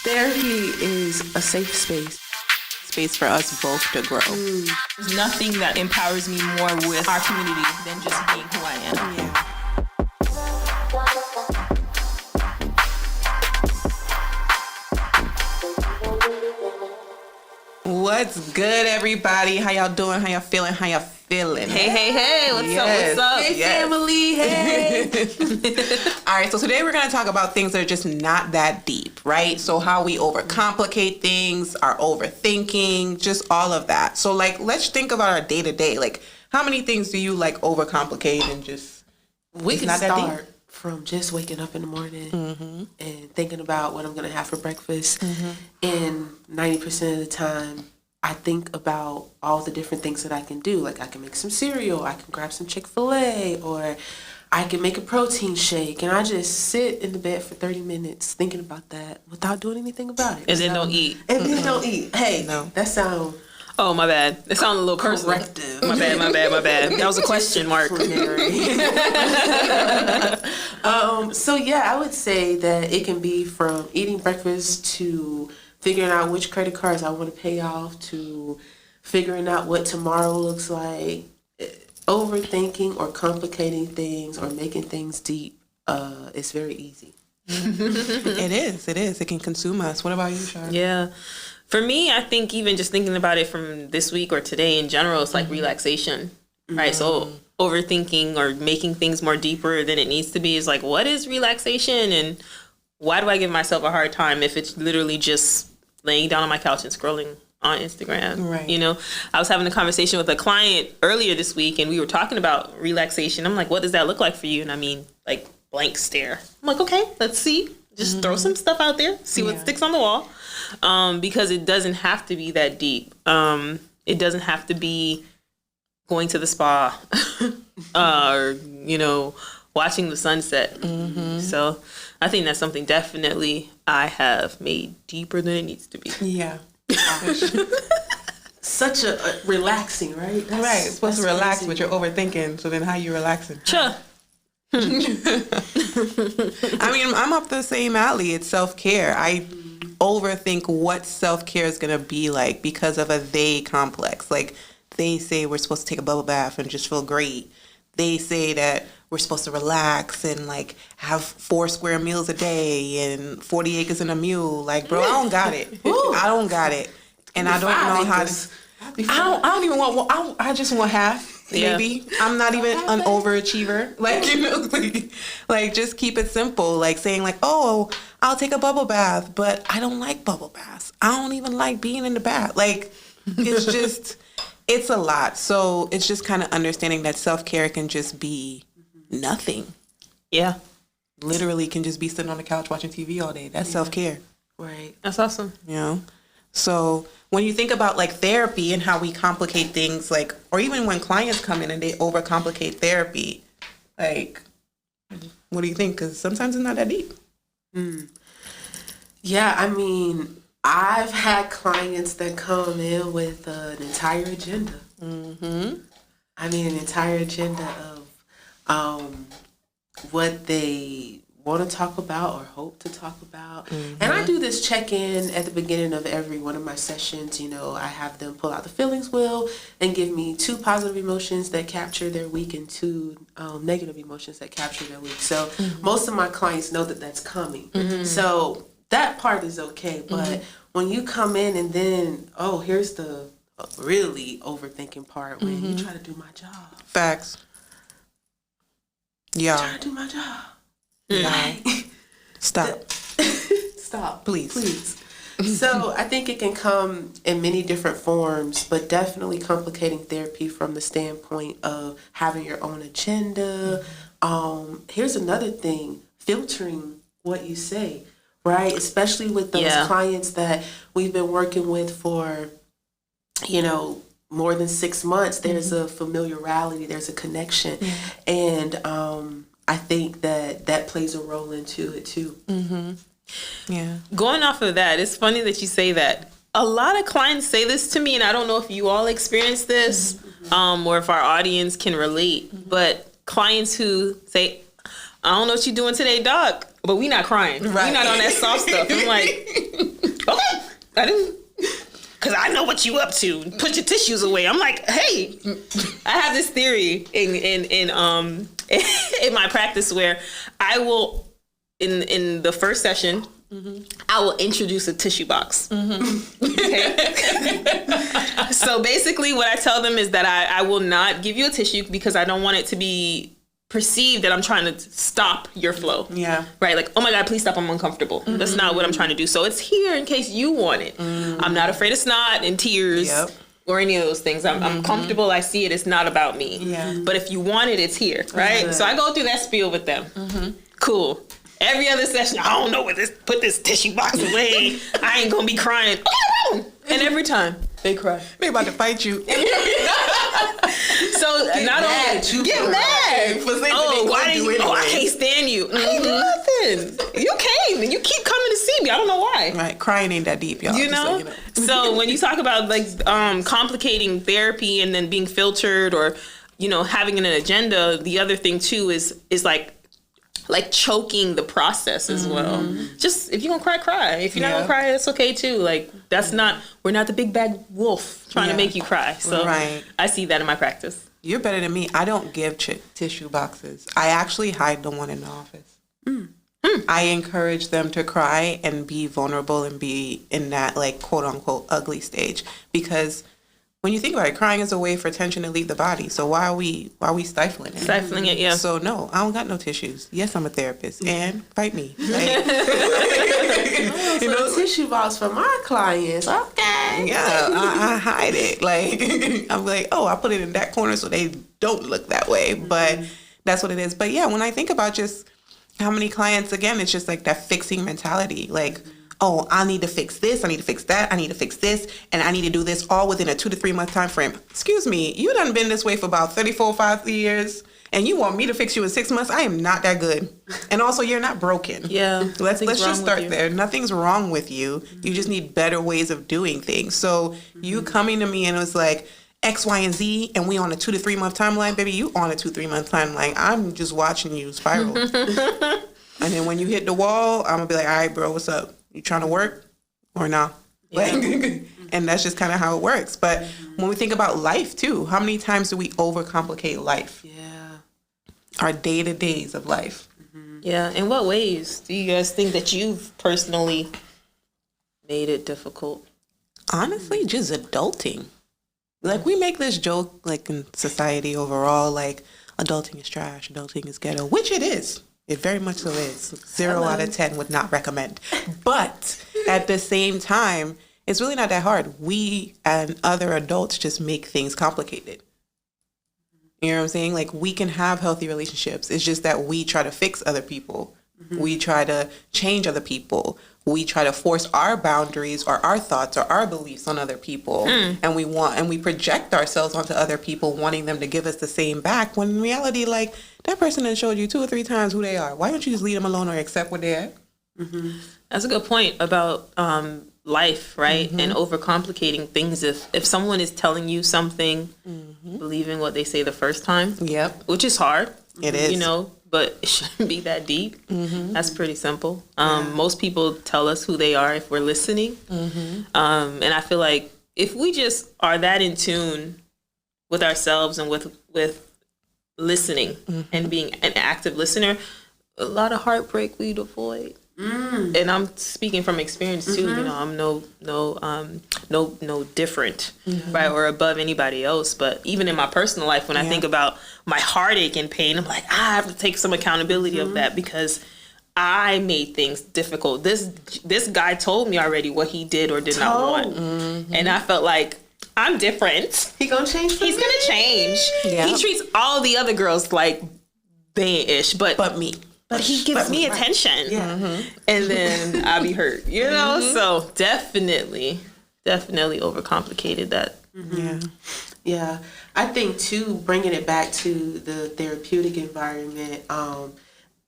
Therapy is a safe space for us both to grow. There's nothing that empowers me more with our community than just being who I am. Yeah. What's good, everybody? How y'all doing? How y'all feeling? Hey, What's up? Hey, family. Hey. All right, so today we're going to talk about things that are just not that deep, right? So how we overcomplicate things, our overthinking, just all of that. So, let's think about our day-to-day. How many things do you, overcomplicate and just... We can start from just waking up in the morning and thinking about what I'm going to have for breakfast. And 90% of the time, I think about all the different things that I can do. Like, I can make some cereal, I can grab some Chick-fil-A, or I can make a protein shake. And I just sit in the bed for 30 minutes thinking about that without doing anything about it. And then don't eat. And then don't eat. Hey, no. That sounds... Oh, my bad. It sounded a little personal. Corrective. My bad. That was a question mark. So, yeah, I would say that it can be from eating breakfast to figuring out which credit cards I want to pay off to figuring out what tomorrow looks like. Overthinking or complicating things or making things deep is very easy. It is. It can consume us. What about you, Shar? Yeah. For me, I think even just thinking about it from this week or today in general, it's like relaxation, right? So overthinking or making things more deeper than it needs to be is like, what is relaxation? And why do I give myself a hard time if it's literally just laying down on my couch and scrolling on Instagram? Right. You know, I was having a conversation with a client earlier this week and we were talking about relaxation. I'm like, what does that look like for you? And I mean, like, blank stare. I'm like, okay, let's see. Just throw some stuff out there, see what sticks on the wall. Because it doesn't have to be that deep. It doesn't have to be going to the spa or, watching the sunset. So I think that's something definitely I have made deeper than it needs to be. Yeah. Such a relaxing, right? Right. It's supposed to relax, crazy. But you're overthinking. So then how you relaxing? Sure. I mean, I'm up the same alley. It's self-care. I overthink what self-care is going to be like because of a they complex. Like, they say we're supposed to take a bubble bath and just feel great. They say that we're supposed to relax and have 4 square meals a day and 40 acres and a mule. Like, bro, I don't got it. I don't got it. And I don't know how to... I don't even want... I just want half. Maybe. I'm not even an overachiever. Just keep it simple. Like saying oh, I'll take a bubble bath, but I don't like bubble baths. I don't even like being in the bath. It's just, it's a lot. So it's just kind of understanding that self-care can just be nothing. Yeah. Literally can just be sitting on the couch watching TV all day. That's self-care. Right. That's awesome. So when you think about therapy and how we complicate things, or even when clients come in and they overcomplicate therapy, what do you think? Because sometimes it's not that deep. Yeah, I mean, I've had clients that come in with an entire agenda. I mean, an entire agenda of what they want to talk about or hope to talk about. And I do this check-in at the beginning of every one of my sessions. I have them pull out the feelings wheel and give me 2 positive emotions that capture their week and 2 negative emotions that capture their week. So most of my clients know that that's coming. So that part is okay. But when you come in and then, here's the really overthinking part when you try to do my job. Facts. Yeah. Try to do my job. Stop. Stop. Please. So I think it can come in many different forms, but definitely complicating therapy from the standpoint of having your own agenda. Here's another thing, filtering what you say, right? Especially with those clients that we've been working with for, more than 6 months. There's a familiarity, there's a connection. And I think that plays a role into it too. Yeah. Going off of that, it's funny that you say that. A lot of clients say this to me, and I don't know if you all experience this or if our audience can relate, but clients who say, I don't know what you're doing today, dog, but we not crying. Right. We not on that soft stuff. I'm like, I didn't, because I know what you up to. Put your tissues away. I'm like, hey, I have this theory in my practice where I will, in the first session, I will introduce a tissue box. Okay? So basically what I tell them is that I will not give you a tissue because I don't want it to be perceived that I'm trying to stop your flow. Yeah. Right? Like, oh my God, please stop. I'm uncomfortable. That's not what I'm trying to do. So it's here in case you want it. I'm not afraid of snot and tears or any of those things. I'm comfortable. I see it. It's not about me. Yeah. But if you want it, it's here. Right? So I go through that spiel with them. Cool. Every other session, I don't know what put this tissue box away. I ain't gonna be crying. And every time they cry. They about to fight you. So not only get mad. I can't stand you. I ain't do nothing. You came and you keep coming to see me. I don't know why. Right, crying ain't that deep, y'all. You know? So when you talk about like complicating therapy and then being filtered or having an agenda, the other thing too is like choking the process as well. Just if you're gonna cry, cry. If you're not gonna cry, that's okay too. Like we're not the big bad wolf trying to make you cry. So I see that in my practice. You're better than me. I don't give tissue boxes. I actually hide the one in the office. I encourage them to cry and be vulnerable and be in that like quote unquote ugly stage, because when you think about it, crying is a way for tension to leave the body. So why are we stifling it? Stifling it, yeah. So no, I don't got no tissues. Yes, I'm a therapist, and fight me. Like, Tissue box for my clients. Okay. Yeah, I hide it. Like I'm like, oh, I put it in that corner so they don't look that way. But that's what it is. But yeah, when I think about just how many clients, again, it's just like that fixing mentality. Like, oh, I need to fix this, I need to fix that, I need to fix this, and I need to do this all within a 2 to 3 month time frame. Excuse me, you done been this way for about 34, 5 years, and you want me to fix you in 6 months? I am not that good. And also, you're not broken. Yeah. Let's just start there. Nothing's wrong with you. You just need better ways of doing things. So you coming to me and it was like X, Y, and Z, and we on a 2 to 3 month timeline, baby, you on a 2 to 3 month timeline. I'm just watching you spiral. And then when you hit the wall, I'm gonna be like, all right, bro, what's up? You trying to work or not? Like, and that's just kind of how it works. But when we think about life too, how many times do we overcomplicate life? Yeah. Our day-to-days of life. Yeah. In what ways do you guys think that you've personally made it difficult? Honestly, just adulting. Like, we make this joke, like, in society overall, like, adulting is trash, adulting is ghetto, which it is. It very much so is. 0 out of 10 would not recommend. But at the same time, it's really not that hard. We and other adults just make things complicated. You know what I'm saying? Like, we can have healthy relationships. It's just that we try to fix other people. We try to change other people. We try to force our boundaries or our thoughts or our beliefs on other people. And we project ourselves onto other people, wanting them to give us the same back, when in reality, like, that person has showed you 2 or 3 times who they are. Why don't you just leave them alone or accept what they're at? That's a good point about life, right? And overcomplicating things. If someone is telling you something, believing what they say the first time, which is hard. It is. But it shouldn't be that deep. That's pretty simple. Most people tell us who they are if we're listening. And I feel like if we just are that in tune with ourselves and with listening and being an active listener, a lot of heartbreak we'd avoid. And I'm speaking from experience too. I'm no different, right, or above anybody else. But even in my personal life, when I think about my heartache and pain, I'm like, I have to take some accountability of that, because I made things difficult. This guy told me already what he did or did not want, and I felt like, I'm different. He's gonna change. He's gonna change. He treats all the other girls like they ish, but me. But he gives me attention. And then I'll be hurt, So definitely overcomplicated that. Yeah. I think too, bringing it back to the therapeutic environment,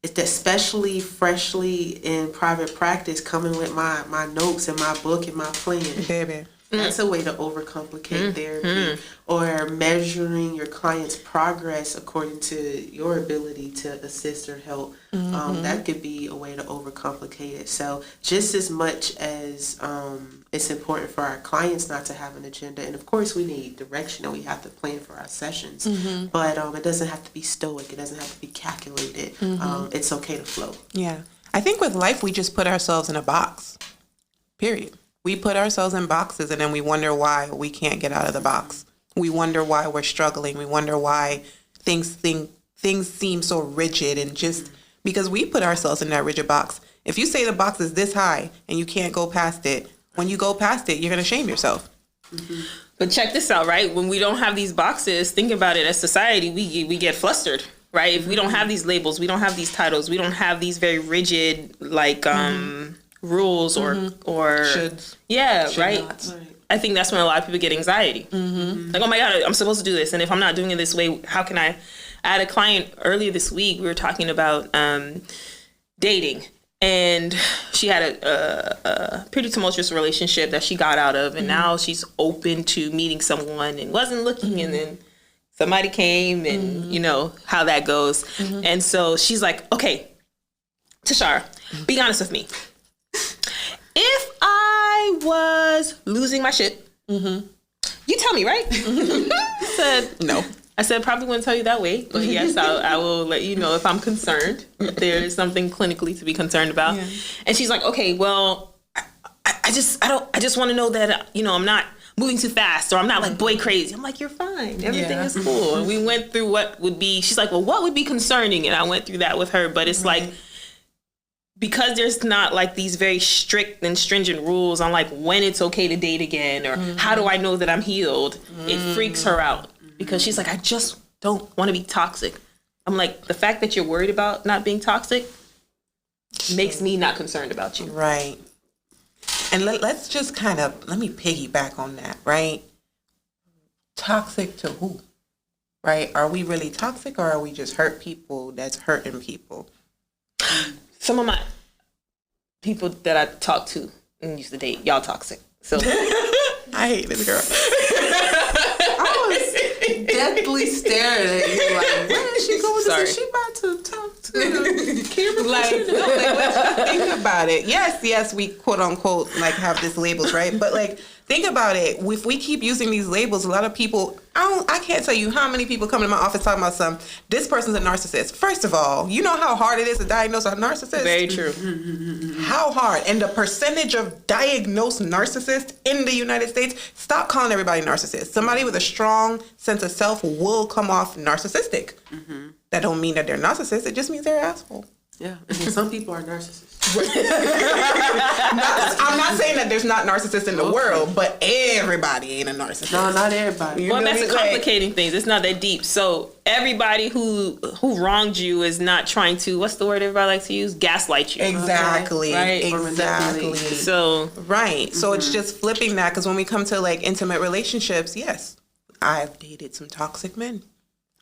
it's especially freshly in private practice, coming with my notes and my book and my plan. Baby. That's a way to overcomplicate therapy, or measuring your client's progress according to your ability to assist or help. That could be a way to overcomplicate it. So just as much as it's important for our clients not to have an agenda, and of course we need direction and we have to plan for our sessions, but it doesn't have to be stoic. It doesn't have to be calculated. It's okay to flow. Yeah. I think with life, we just put ourselves in a box, period. We put ourselves in boxes and then we wonder why we can't get out of the box. We wonder why we're struggling. We wonder why things seem so rigid, and just because we put ourselves in that rigid box. If you say the box is this high and you can't go past it, when you go past it, you're going to shame yourself. But check this out, right? When we don't have these boxes, think about it, as society, we get flustered, right? If we don't have these labels, we don't have these titles, we don't have these very rigid, like, rules or Shoulds. Yeah, Should right? nots. I think that's when a lot of people get anxiety. Like, oh my God, I'm supposed to do this. And if I'm not doing it this way, how can I had a client earlier this week. We were talking about dating. And she had a pretty tumultuous relationship that she got out of. And now she's open to meeting someone and wasn't looking. And then somebody came and, you know, how that goes. And so she's like, okay, Tashara, be honest with me. If I was losing my shit, you tell me, right? I said, no. I said, probably wouldn't tell you that way, but yes, I will let you know if I'm concerned, if there is something clinically to be concerned about. Yeah. And she's like, okay, well, I just want to know that, you know, I'm not moving too fast, or I'm not like boy crazy. I'm like, you're fine. Everything is cool. And we went through what would be, she's like, well, what would be concerning? And I went through that with her, but it's like, because there's not like these very strict and stringent rules on like when it's okay to date again, or how do I know that I'm healed? It freaks her out because she's like, I just don't want to be toxic. I'm like, the fact that you're worried about not being toxic makes me not concerned about you. Right. And let's just kind of, let me piggyback on that, right? Toxic to who? Right? Are we really toxic, or are we just hurt people that's hurting people? Some of my people that I talk to and used to date, y'all toxic. So I hate this girl. I was deathly staring at you like, where is she going? Sorry. Is she about to talk to the camera? Like, think about it. Yes, we quote unquote like have these labels, right? But like, think about it. If we keep using these labels, a lot of people, I can't tell you how many people come to my office talking about this person's a narcissist. First of all, you know how hard it is to diagnose a narcissist? Very true. How hard? And the percentage of diagnosed narcissists in the United States, stop calling everybody narcissist. Somebody with a strong sense of self will come off narcissistic. That don't mean that they're narcissists. It just means they're an asshole. Yeah, and some people are narcissists. I'm not saying that there's not narcissists in the world, but everybody ain't a narcissist. No, not everybody. Well, that's complicating things. It's not that deep. So everybody who wronged you is not trying to, what's the word everybody likes to use? Gaslight you. Exactly. Right? Exactly. So right. So it's just flipping that, because when we come to like intimate relationships, yes, I've dated some toxic men.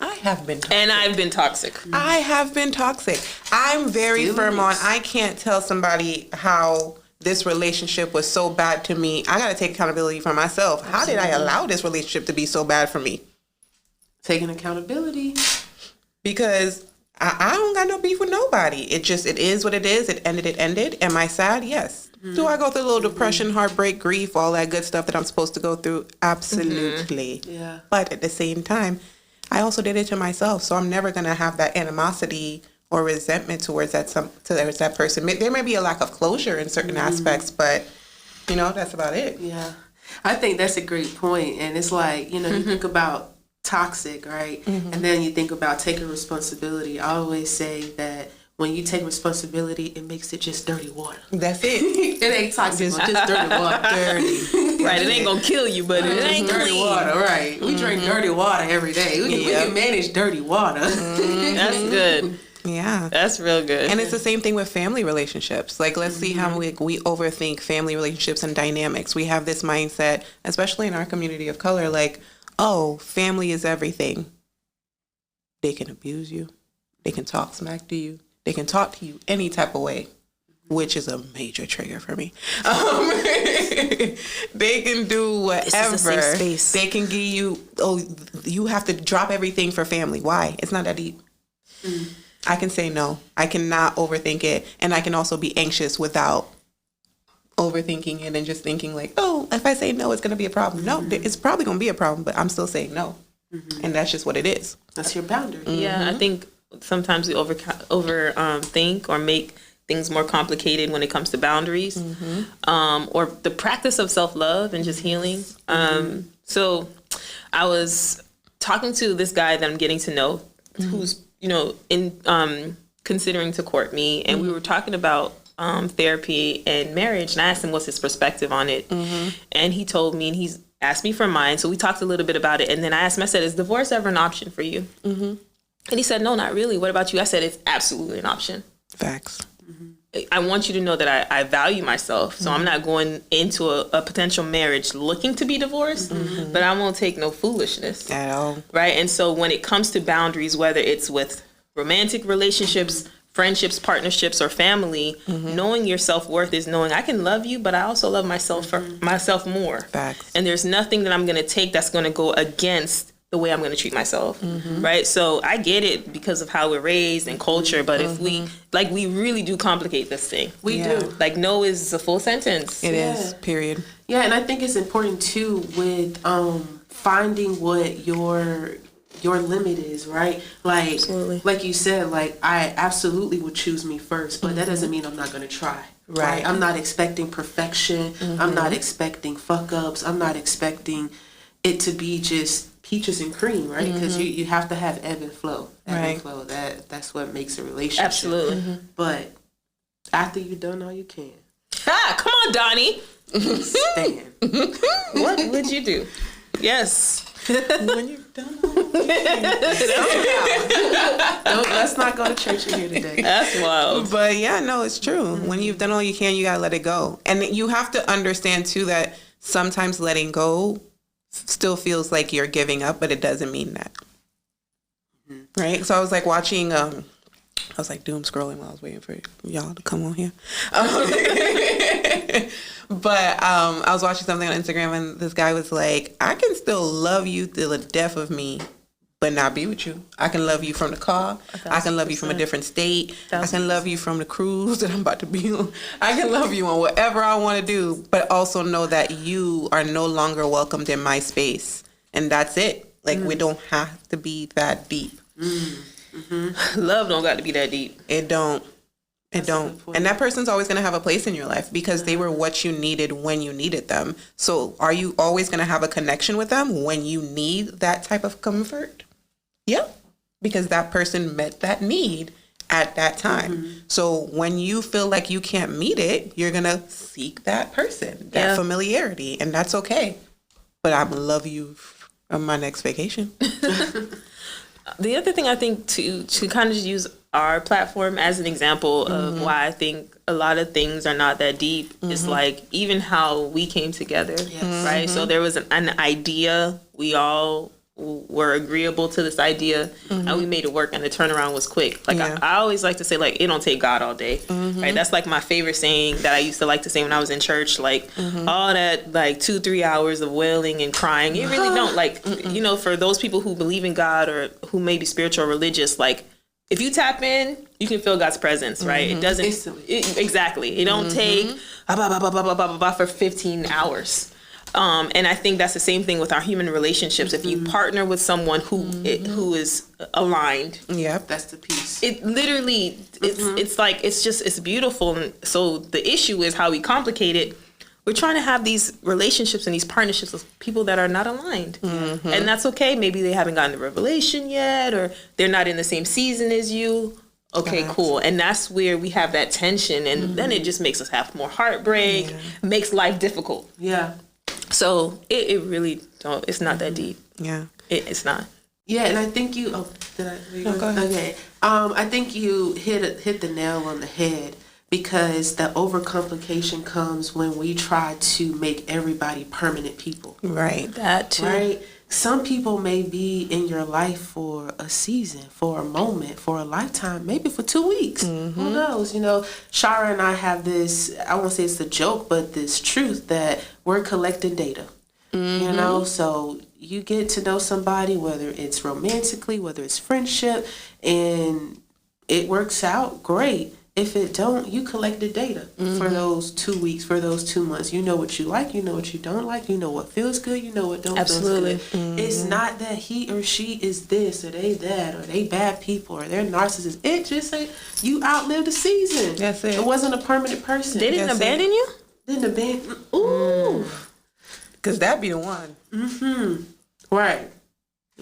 I have been toxic. And I've been toxic. I have been toxic. I'm very firm on, I can't tell somebody how this relationship was so bad to me. I got to take accountability for myself. Absolutely. How did I allow this relationship to be so bad for me? Taking accountability. Because I don't got no beef with nobody. It is what it is. It ended. Am I sad? Yes. Do I go through a little depression, heartbreak, grief, all that good stuff that I'm supposed to go through? Absolutely. Yeah. But at the same time, I also did it to myself, so I'm never going to have that animosity or resentment towards that person. There may be a lack of closure in certain aspects, but, you know, that's about it. Yeah. I think that's a great point. And it's like, you know, you think about toxic, right? And then you think about taking responsibility. I always say that when you take responsibility, it makes it just dirty water. That's it. It ain't toxic, just dirty water. Dirty. Right, it ain't gonna kill you, but it ain't dirty clean. water, right? We drink dirty water every day. We can manage dirty water. That's good. Yeah. That's real good. And it's the same thing with family relationships. Like, let's see how we overthink family relationships and dynamics. We have this mindset, especially in our community of color, like, oh, family is everything. They can abuse you. They can talk smack to you. They can talk to you any type of way. which is a major trigger for me. They can do whatever. This is a safe space. They can give you, you have to drop everything for family. Why? It's not that deep. I can say no. I cannot overthink it. And I can also be anxious without overthinking it and just thinking like, oh, if I say no, it's going to be a problem. No, it's probably going to be a problem, but I'm still saying no. And that's just what it is. That's your boundary. Yeah, I think sometimes we over think or make things more complicated when it comes to boundaries, or the practice of self-love and just healing. So I was talking to this guy that I'm getting to know, who's, in considering to court me, and we were talking about therapy and marriage, and I asked him what's his perspective on it, and he told me, and he's asked me for mine, so we talked a little bit about it, and then I asked him, I said, is divorce ever an option for you? And he said, no, not really. What about you? I said, it's absolutely an option. Facts. I want you to know that I value myself, so I'm not going into a potential marriage looking to be divorced, but I won't take no foolishness. At all. Right? And so when it comes to boundaries, whether it's with romantic relationships, friendships, partnerships, or family, knowing your self-worth is knowing I can love you, but I also love myself for myself more. Facts. And there's nothing that I'm going to take that's going to go against the way I'm going to treat myself. Right? So I get it because of how we're raised and culture, but if we really do complicate this thing. We do. Like, no is a full sentence. It is, period. Yeah, and I think it's important too with finding what your limit is, right? Like, Absolutely. like you said, like I absolutely would choose me first, but that doesn't mean I'm not going to try. Right. I'm not expecting perfection. I'm not expecting fuck ups. I'm not expecting it to be just peaches and cream, right? Because you have to have ebb and flow. Ebb and flow. That's what makes a relationship. Absolutely. But after you've done all you can, Come on, Donnie. stand. What would you do? Yes. When you're done. Let's not go to church in here today. That's wild. But yeah, no, it's true. When you've done all you can, you gotta let it go. And you have to understand too that sometimes letting go still feels like you're giving up, but it doesn't mean that. Right? So I was like watching, I was like doom scrolling while I was waiting for y'all to come on here. But I was watching something on Instagram and this guy was like, I can still love you till the death of me, but not be with you. I can love you from the car. I can love you from a different state. I can love you from the cruise that I'm about to be on. I can love you on whatever I want to do, but also know that you are no longer welcomed in my space. And that's it. Like, we don't have to be that deep. Love don't got to be that deep. It don't. It don't. And that person's always going to have a place in your life because they were what you needed when you needed them. So are you always going to have a connection with them when you need that type of comfort? Yeah. Because that person met that need at that time. So when you feel like you can't meet it, you're going to seek that person, that familiarity. And that's okay. But I'm going to love you on my next vacation. The other thing I think to kind of just use our platform as an example of why I think a lot of things are not that deep is like even how we came together, right? So there was an idea, we all were agreeable to this idea and we made it work and the turnaround was quick. Like I always like to say like it don't take God all day, right? That's like my favorite saying that I used to like to say when I was in church, like all that like 2-3 hours of wailing and crying, it really don't like, you know, for those people who believe in God or who may be spiritual or religious, like if you tap in, you can feel God's presence, right? It doesn't exactly. It don't take for 15 hours. And I think that's the same thing with our human relationships. If you partner with someone who is aligned, That's the piece. it literally it's like it's beautiful. And so the issue is how we complicate it. We're trying to have these relationships and these partnerships with people that are not aligned. And that's okay. Maybe they haven't gotten the revelation yet, or they're not in the same season as you. Okay, cool. And that's where we have that tension. And then it just makes us have more heartbreak, makes life difficult. Yeah. So it really don't, it's not that deep. Yeah. It's not. Yeah, and I think you, No, go ahead. Okay. I think you hit the nail on the head. Because the overcomplication comes when we try to make everybody permanent people. Right. That too. Right? some people may be in your life for a season, for a moment, for a lifetime, maybe for 2 weeks. Who knows? You know, Shara and I have this, I won't say it's a joke, but this truth that we're collecting data. You know, so you get to know somebody, whether it's romantically, whether it's friendship, and it works out great. If it don't, you collected data for those 2 weeks, for those 2 months. You know what you like, you know what you don't like, you know what feels good, you know what don't feel good. It's not that he or she is this or they that or they bad people or they're narcissists. It just say you outlived the season. That's it. It wasn't a permanent person. They didn't abandon you? Didn't abandon. Ooh. Because that'd be the one. Right.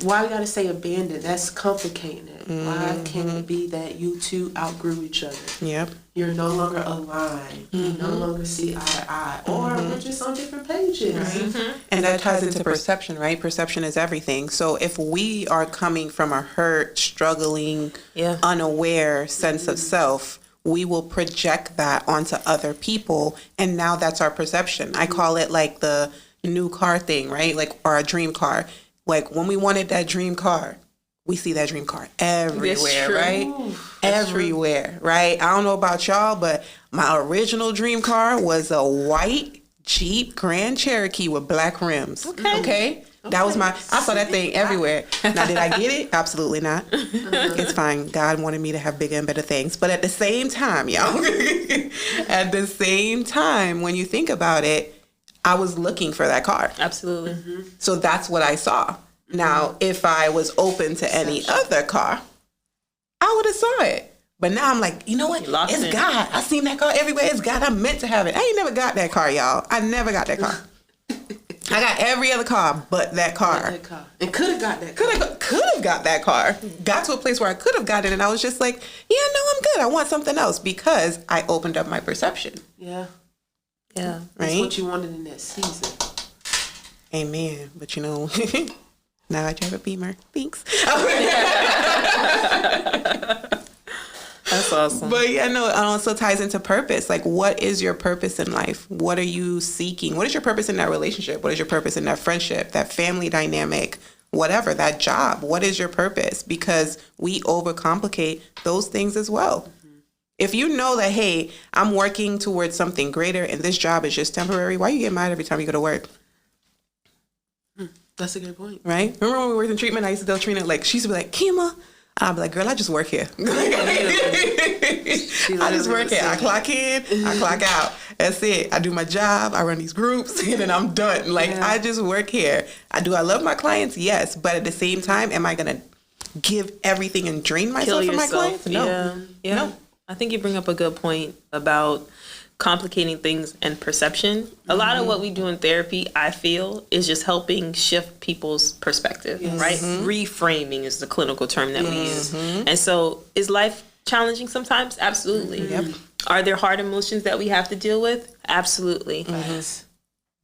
Why we gotta say abandoned? That's complicating it. Why can't it be that you two outgrew each other? Yep. You're no longer aligned. You no longer see eye to eye. Or we're just on different pages. Right? And that ties into perception, right? Perception is everything. So if we are coming from a hurt, struggling, unaware sense of self, we will project that onto other people. And now that's our perception. I call it like the new car thing, right? Like, or a dream car. Like, when we wanted that dream car, we see that dream car everywhere, right? Everywhere, right? I don't know about y'all, but my original dream car was a white Jeep Grand Cherokee with black rims. Okay? That was I saw that thing everywhere. Now, did I get it? Absolutely not. It's fine. God wanted me to have bigger and better things. But at the same time, y'all, at the same time, when you think about it, I was looking for that car. Absolutely. So that's what I saw. Now, if I was open to any other car, I would have saw it. But now I'm like, you know what? It's God. I seen that car everywhere. It's God. I'm meant to have it. I ain't never got that car, y'all. I never got that car. I got every other car but that car. And could have got that car. Could have got that car. Got to a place where I could have gotten it, and I was just like, yeah, no, I'm good. I want something else because I opened up my perception. Yeah. Yeah. That's Right? what you wanted in that season. Amen. But you know, now I drive a Beamer. Thanks. That's awesome. But yeah, no, it also ties into purpose. Like, what is your purpose in life? What are you seeking? What is your purpose in that relationship? What is your purpose in that friendship, that family dynamic, whatever, that job? What is your purpose? Because we overcomplicate those things as well. If you know that, hey, I'm working towards something greater and this job is just temporary, why you get mad every time you go to work? That's a good point. Right? Remember when we worked in treatment, I used to tell Trina, like, she used to be like, Kima. I'd be like, girl, I just work here. I just work here. I clock in, I clock out. That's it. I do my job. I run these groups, and then I'm done. Like, I just work here. I love my clients? Yes. But at the same time, am I going to give everything and drain myself for my clients? No. Yeah. No. I think you bring up a good point about complicating things and perception. A lot of what we do in therapy, I feel, is just helping shift people's perspective, right? Reframing is the clinical term that we use. And so, is life challenging sometimes? Absolutely. Are there hard emotions that we have to deal with? Absolutely.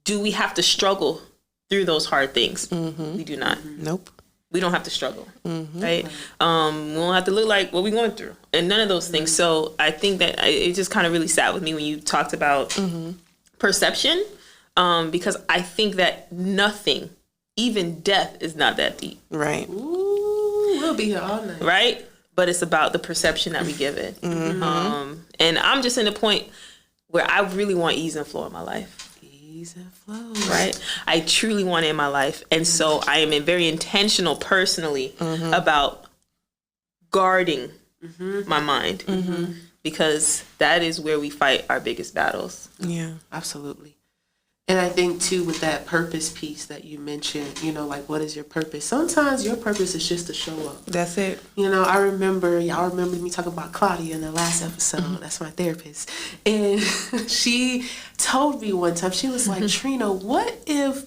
Do we have to struggle through those hard things? We do not. Nope. We don't have to struggle, right? We don't have to look like what we're going through, and none of those things. So I think that it just kind of really sat with me when you talked about perception, because I think that nothing, even death, is not that deep. Right. Ooh, we'll be here all night. Right? But it's about the perception that we give it. And I'm just in the point where I really want ease and flow in my life. Ease and flow. Right? I truly want it in my life. And so I am very intentional personally about guarding my mind, because that is where we fight our biggest battles. Yeah. Absolutely. And I think, too, with that purpose piece that you mentioned, you know, like, what is your purpose? Sometimes your purpose is just to show up. That's it. You know, y'all remember me talking about Claudia in the last episode. That's my therapist. And she told me one time, she was like, Trina, what if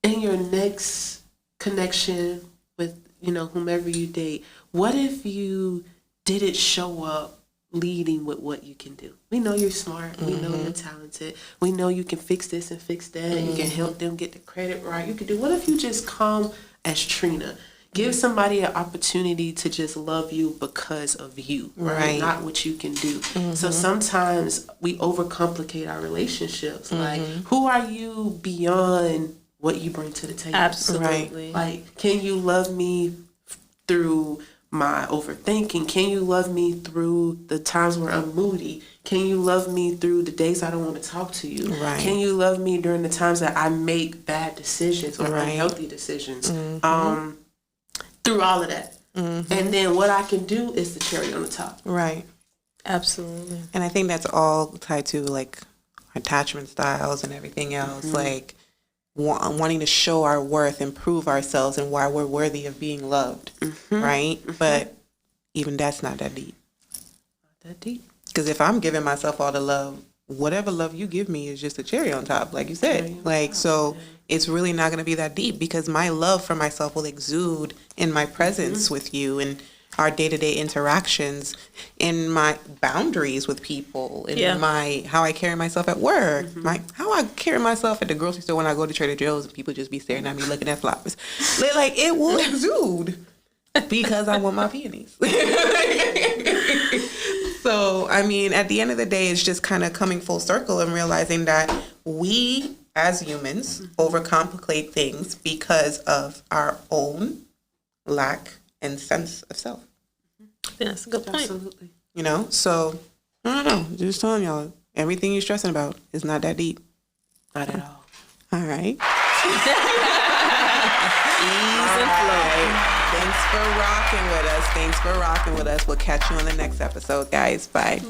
in your next connection with, you know, whomever you date, what if you didn't show up leading with what you can do? We know you're smart. We know you're talented. We know you can fix this and fix that. You can help them get the credit right. You can do. What if you just come as Trina? Give somebody an opportunity to just love you because of you, right? Not what you can do. So sometimes we overcomplicate our relationships. Like, who are you beyond what you bring to the table. Absolutely. Like, can you love me through my overthinking? Can you love me through the times where I'm moody? Can you love me through the days I don't want to talk to you? Right. Can you love me during the times that I make bad decisions or unhealthy decisions? Through all of that. And then what I can do is the cherry on the top. Right. Absolutely. And I think that's all tied to like attachment styles and everything else. Like wanting to show our worth and prove ourselves and why we're worthy of being loved. Right. But even that's not that deep. Not that deep. Because if I'm giving myself all the love, whatever love you give me is just a cherry on top, like you said. Like, so it's really not going to be that deep because my love for myself will exude in my presence with you and our day-to-day interactions, in my boundaries with people, in my how I carry myself at work, how I carry myself at the grocery store when I go to Trader Joe's and people just be staring at me looking at flowers. Like, it will exude because I want my peonies. So, I mean, at the end of the day, it's just kind of coming full circle and realizing that we, as humans, overcomplicate things because of our own lack and sense of self. Yeah, that's a good point. Absolutely. You know? So, I don't know. Just telling y'all, everything you're stressing about is not that deep. Not at all. All right. Ease and flow. Thanks for rocking with us. We'll catch you on the next episode, guys. Bye.